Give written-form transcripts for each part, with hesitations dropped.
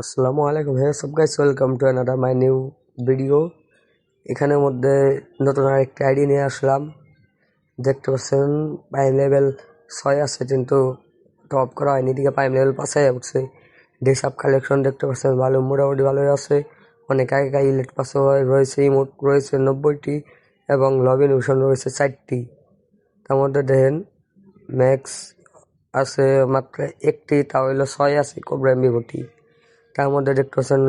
আসসালামু আলাইকুম। হ্যাঁ সব guys, welcome to another my new video. এখানের মধ্যে নতুন আরেকটা আইডি নিয়ে আসলাম। দেখতে পাচ্ছেন প্রাইম লেভেল 6 আছে, কিন্তু টপ করা হয়নি, দিকে প্রাইম লেভেল 5 উঠছে। ডেসাপ কালেকশন দেখতে পাচ্ছেন ভালো, মোটামুটি ভালোই আছে। অনেক আগে ইলেট পাসও রয়েছে, ইমোট রয়েছে 90টি এবং লবিন মিশন রয়েছে 4টি। তার মধ্যে দেখেন ম্যাক্স আছে মাত্র একটি, তা হইলো 6 আছে কোবরা এমবিটি। তার মধ্যে দেখতে পাচ্ছেন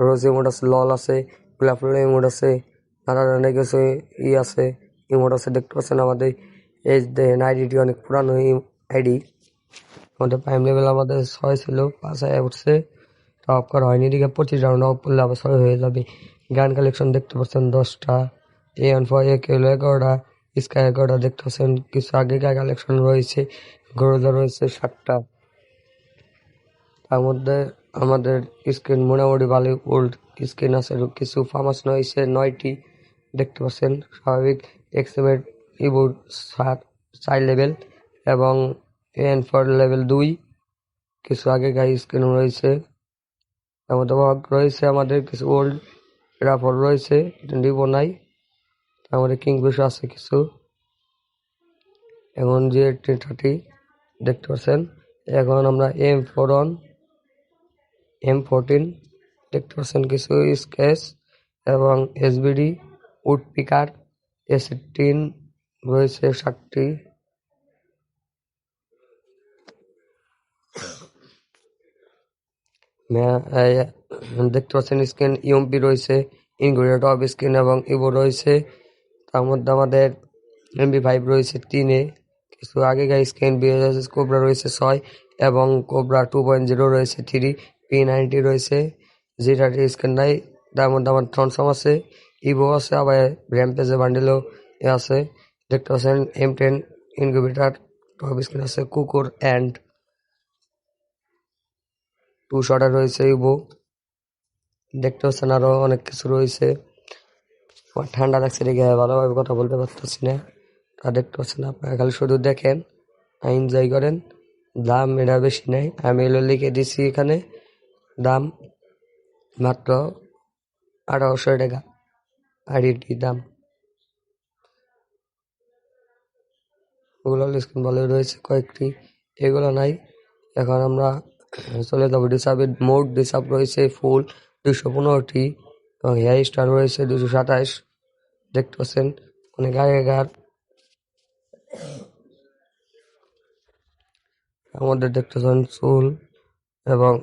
রোজ ইমোট আছে, লল আছে, গোলাপ ফুলের ইমোট আছে, নানা ধরনের কিছু আছে, ইমোট আছে। দেখতে পাচ্ছেন আমাদের এই দেখেন আইডিটি অনেক পুরানো আইডি। আমাদের প্রাইম লেভেল আমাদের 6 ছিল, 5 উঠছে। টপ করা হয়নি, এদিকে 25 রাউন্ড অফ করলে আবার 6 হয়ে যাবে। গান কালেকশন দেখতে পাচ্ছেন 10টা, A14 AK হলো 11টা, স্কাই 11টা। দেখতে পাচ্ছেন কিছু আগেকার কালেকশন রয়েছে, গরুদা রয়েছে 7টা। তার মধ্যে আমাদের স্ক্রিন মোটামুটি ভালো, ওল্ড স্ক্রিন আছে, কিছু ফার্মাস রয়েছে 9টি। দেখতে পাচ্ছেন স্বাভাবিক এক্সএমের ইবোর্ড 4 লেভেল এবং N4 লেভেল 2। কিছু আগেকার স্ক্রিন রয়েছে, তার মধ্যে রয়েছে আমাদের কিছু ওল্ড রাফল রয়েছে, ডিবো নাই। তার মধ্যে কিংফিশ আছে কিছু, এখন G30 দেখতে পাচ্ছেন। এখন আমরা M14 দেখতে পাচ্ছেন, কিছু স্কেচ এবং SBD উড পিকার A16 রয়েছে 7টি। দেখতে পাচ্ছেন স্ক্রিন ইউএমপি রয়েছে, ইনগ্রেড অফ স্ক্রিন এবং ইভো রয়েছে। তার মধ্যে আমাদের MB5 রয়েছে 3-এ। কিছু আগেকার স্ক্রিন কোবরা রয়েছে 6 এবং কোবরা 2.0 রয়েছে 3, P90 রয়েছে, G30 স্ক্রিন নাই। তার মধ্যে আমার থনসম আছে, ইভো আছে, আবার র্যাম্পেজে বান্ডেলও আছে। দেখতে পাচ্ছেন M10 ইনকিউবেটার টপ স্ক্রিন আছে, কুকুর অ্যান্ড 2 শটার রয়েছে ইভো। দেখতে পাচ্ছেন আরো অনেক কিছু রয়েছে। আমার ঠান্ডা লাগছে, রেগে ভালোভাবে কথা বলতে পারতেছি না। তা দেখতে পাচ্ছেন, আপনারা খালি শুধু দেখেন, এনজয় করেন। দাম এটা বেশি নাই, আমি এলো লিখে দিছি এখানে, দাম মাত্র 1800 টাকা আইডিটি দাম। ওগুলো স্ক্রিন ভালো রয়েছে কয়েকটি, এগুলো নাই। এখন আমরা চলে যাবো ডিসাবের মোড। ডিসাব রয়েছে ফুল 215টি এবং হেয়ার স্টার রয়েছে 227। দেখতে পাচ্ছেন অনেক আগেকার আমাদের দেখতে পাচ্ছেন চুল এবং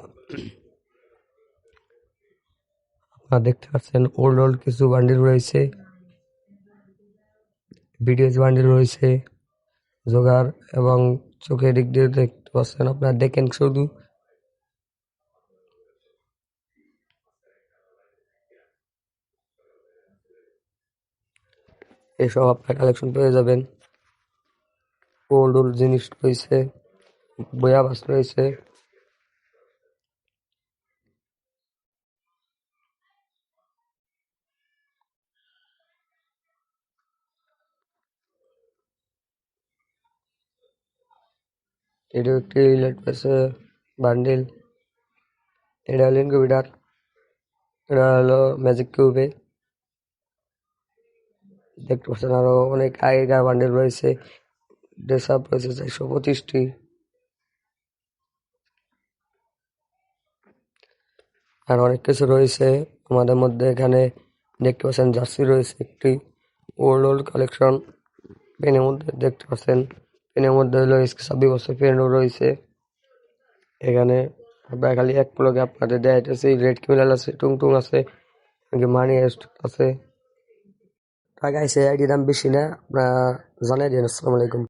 আপনারা দেখতে পাচ্ছেন ওল্ড কিছু বান্ডিল রয়েছে, ভিডিওস বান্ডিল রয়েছে, জোগাড় এবং চোখের দিক দিয়ে দেখতে পাচ্ছেন। আপনারা দেখেন শুধু, এসব আপনার কালেকশন পেয়ে যাবেন। ওল্ড জিনিস রয়েছে, বয়াবাস রয়েছে। এটাও একটি ইলেট পেছে বান্ডিল। এটা হলো ইনকিউবেটার, এটা হলো ম্যাজিক কিউবে। দেখতে পাচ্ছেন আরো অনেক আগেকার বান্ডিল রয়েছে, ড্রেস আপ রয়েছে 425টি। আর অনেক কিছু রয়েছে আমাদের মধ্যে। এখানে দেখতে পাচ্ছেন জার্সি রয়েছে একটি, ওল্ড কালেকশন। পেনের মধ্যে দেখতে পাচ্ছেন, পেনের মধ্যে হলো 26 বছর পেনও রয়েছে। এখানে আপনার খালি এক প্লগে আপনাদের দেয়া যাচ্ছে, রেড ক্রিমিনাল আছে, টুংটুং আছে, মানি হেস্ট আছে। টাকা এসে আইডি দাম বেশি না, আপনারা জানাই দিন। আসসালামু আলাইকুম।